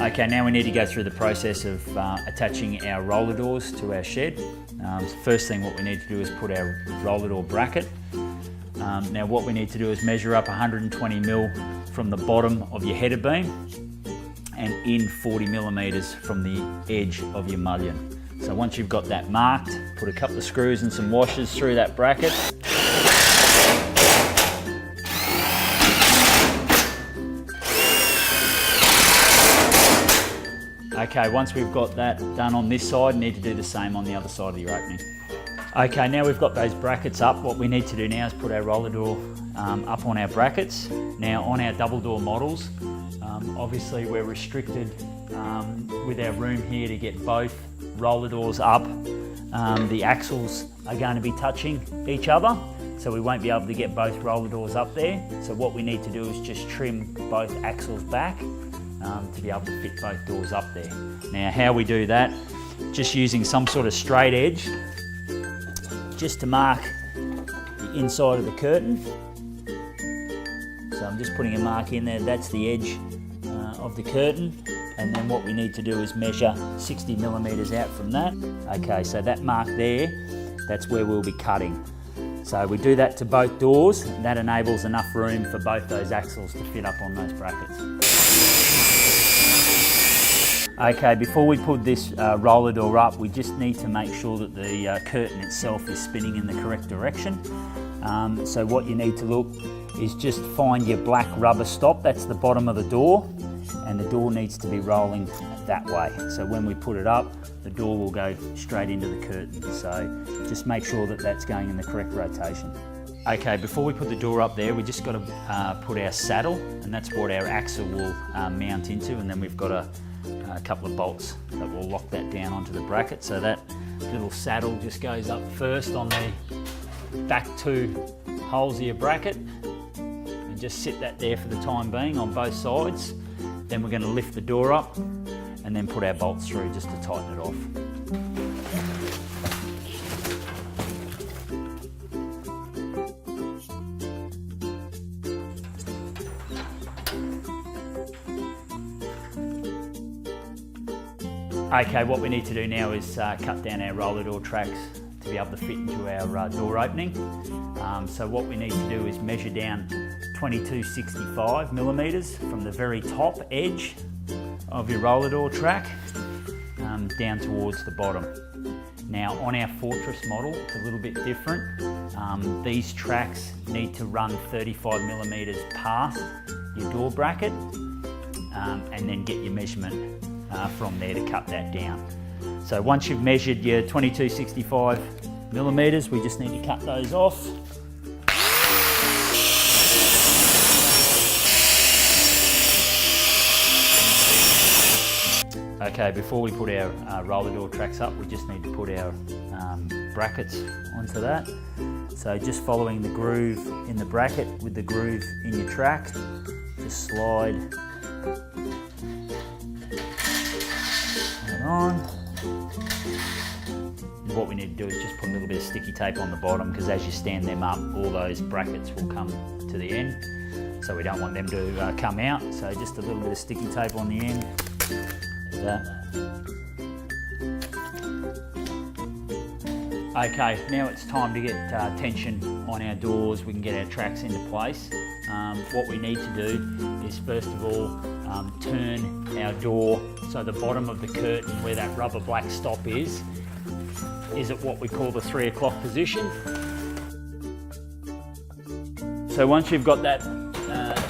Okay, now we need to go through the process of attaching our roller doors to our shed. First thing what we need to do is put our roller door bracket. Now what we need to do is measure up 120 mil from the bottom of your header beam and in 40 millimeters from the edge of your mullion. So once you've got that marked, put a couple of screws and some washers through that bracket. Okay, once we've got that done on this side, you need to do the same on the other side of your opening. Okay, now we've got those brackets up, what we need to do now is put our roller door up on our brackets. Now on our double door models, obviously we're restricted with our room here to get both roller doors up. The axles are going to be touching each other, so we won't be able to get both roller doors up there. So what we need to do is just trim both axles back to be able to fit both doors up there. Now how we do that, just using some sort of straight edge, just to mark the inside of the curtain. So I'm just putting a mark in there, that's the edge of the curtain. And then what we need to do is measure 60 millimeters out from that. Okay, so that mark there, that's where we'll be cutting. So we do that to both doors, and that enables enough room for both those axles to fit up on those brackets. Okay, before we put this roller door up, we just need to make sure that the curtain itself is spinning in the correct direction. So what you need to look is just find your black rubber stop, that's the bottom of the door, and the door needs to be rolling that way. So when we put it up, the door will go straight into the curtain. So just make sure that that's going in the correct rotation. Okay, before we put the door up there, we just got to put our saddle, and that's what our axle will mount into, and then we've got a couple of bolts that will lock that down onto the bracket. So that little saddle just goes up first on the back two holes of your bracket, and just sit that there for the time being on both sides. Then we're going to lift the door up and then put our bolts through just to tighten it off. Okay, what we need to do now is cut down our roller door tracks to be able to fit into our door opening. So what we need to do is measure down 2265 millimeters from the very top edge of your roller door track down towards the bottom. Now on our Fortress model, it's a little bit different. These tracks need to run 35 millimeters past your door bracket and then get your measurement from there to cut that down. So once you've measured your 2265 millimeters, we just need to cut those off. Okay, before we put our roller door tracks up, we just need to put our brackets onto that. So just following the groove in the bracket with the groove in your track, just slide it on. And what we need to do is just put a little bit of sticky tape on the bottom, because as you stand them up, all those brackets will come to the end. So we don't want them to come out. So just a little bit of sticky tape on the end. That. Okay, now it's time to get tension on our doors. We can get our tracks into place. What we need to do is first of all turn our door so the bottom of the curtain where that rubber black stop is at what we call the 3 o'clock position. So once you've got that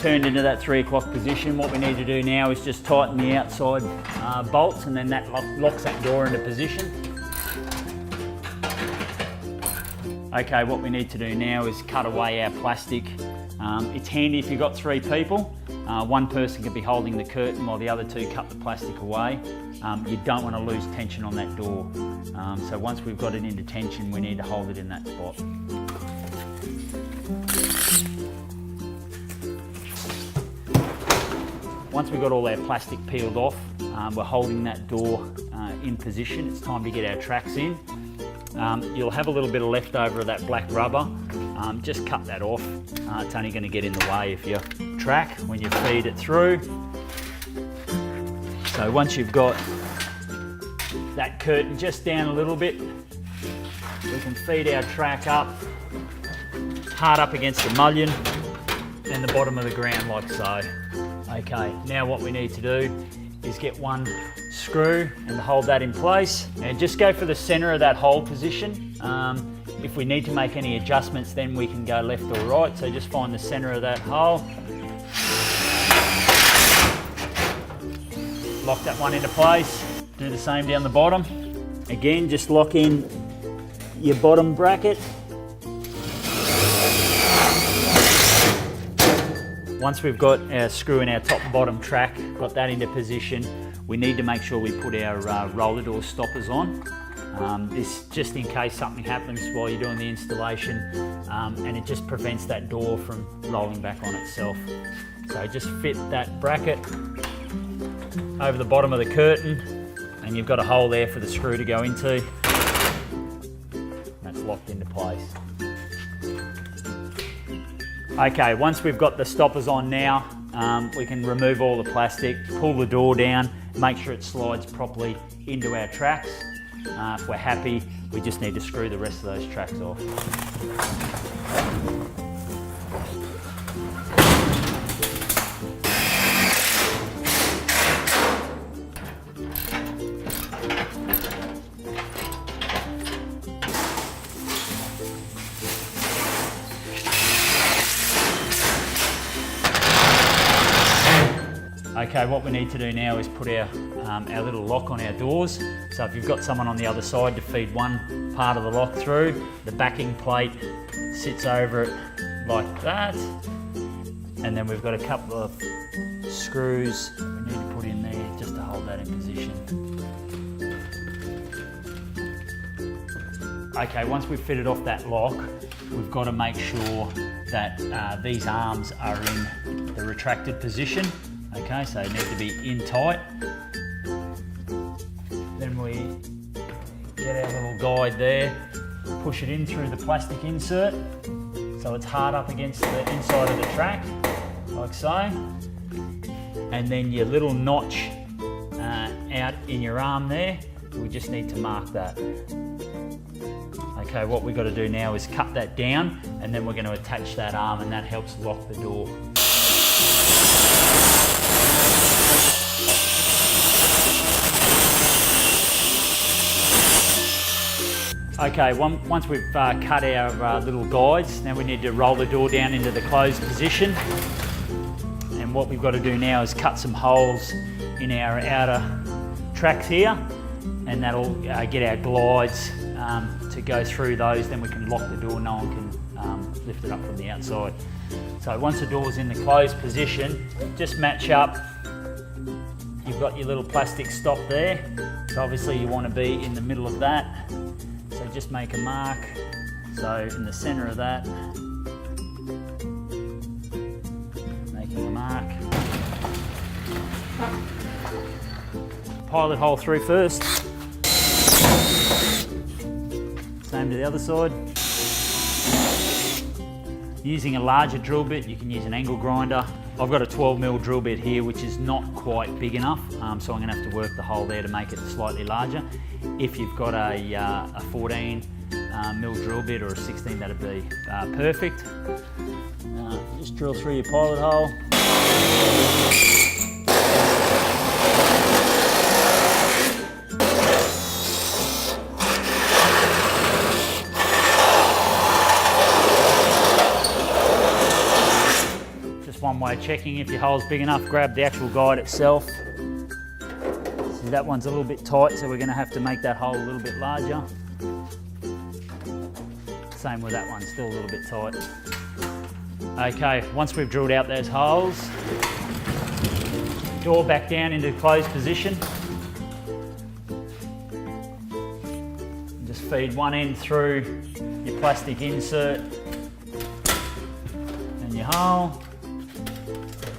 turned into that 3 o'clock position, what we need to do now is just tighten the outside bolts, and then that locks that door into position. Okay, what we need to do now is cut away our plastic. It's handy if you've got 3 people. One person can be holding the curtain while the other 2 cut the plastic away. You don't want to lose tension on that door. So once we've got it into tension, we need to hold it in that spot. Once we've got all our plastic peeled off, we're holding that door in position. It's time to get our tracks in. You'll have a little bit of leftover of that black rubber. Just cut that off. It's only going to get in the way if you track when you feed it through. So once you've got that curtain just down a little bit, we can feed our track up, hard up against the mullion and the bottom of the ground like so. Okay, now what we need to do is get one screw and hold that in place, and just go for the center of that hole position. If we need to make any adjustments, then we can go left or right, so just find the center of that hole. Lock that one into place, do the same down the bottom. Again, just lock in your bottom bracket. Once we've got our screw in our top and bottom track, got that into position, we need to make sure we put our roller door stoppers on. This just in case something happens while you're doing the installation, and it just prevents that door from rolling back on itself. So just fit that bracket over the bottom of the curtain, and you've got a hole there for the screw to go into. That's locked into place. Okay, once we've got the stoppers on now, we can remove all the plastic, pull the door down, make sure it slides properly into our tracks. If we're happy, we just need to screw the rest of those tracks off. Okay, what we need to do now is put our little lock on our doors. So if you've got someone on the other side to feed one part of the lock through, the backing plate sits over it like that. And then we've got a couple of screws we need to put in there just to hold that in position. Okay, once we've fitted off that lock, we've got to make sure that these arms are in the retracted position. Okay, so they need to be in tight. Then we get our little guide there, push it in through the plastic insert so it's hard up against the inside of the track, like so. And then your little notch out in your arm there, we just need to mark that. Okay, what we've got to do now is cut that down, and then we're going to attach that arm, and that helps lock the door. Okay, once we've cut our little guides, now we need to roll the door down into the closed position. And what we've got to do now is cut some holes in our outer tracks here, and that'll get our glides to go through those. Then we can lock the door, no one can lift it up from the outside. So once the door's in the closed position, just match up. You've got your little plastic stop there, so obviously you want to be in the middle of that. So just make a mark, so in the center of that, making a mark. Pilot hole through first. Same to the other side. Using a larger drill bit, you can use an angle grinder. I've got a 12mm drill bit here, which is not quite big enough, so I'm going to have to work the hole there to make it slightly larger. If you've got a 14mm drill bit or a 16, that'd be perfect. Just drill through your pilot hole. One way of checking if your hole's big enough, grab the actual guide itself. See, that one's a little bit tight, so we're going to have to make that hole a little bit larger. Same with that one, still a little bit tight. Okay, once we've drilled out those holes, door back down into closed position. Just feed one end through your plastic insert and your hole,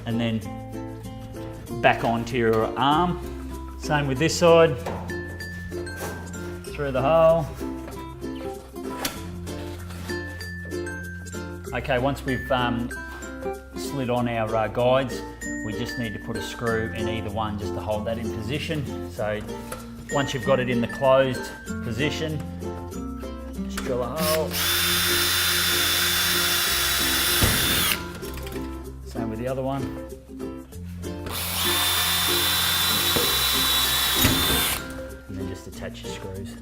and then back onto your arm. Same with this side, through the hole. Okay, once we've slid on our guides. We just need to put a screw in either one just to hold that in position. So once you've got it in the closed position, just drill a hole. Same with the other one. And then just attach your screws.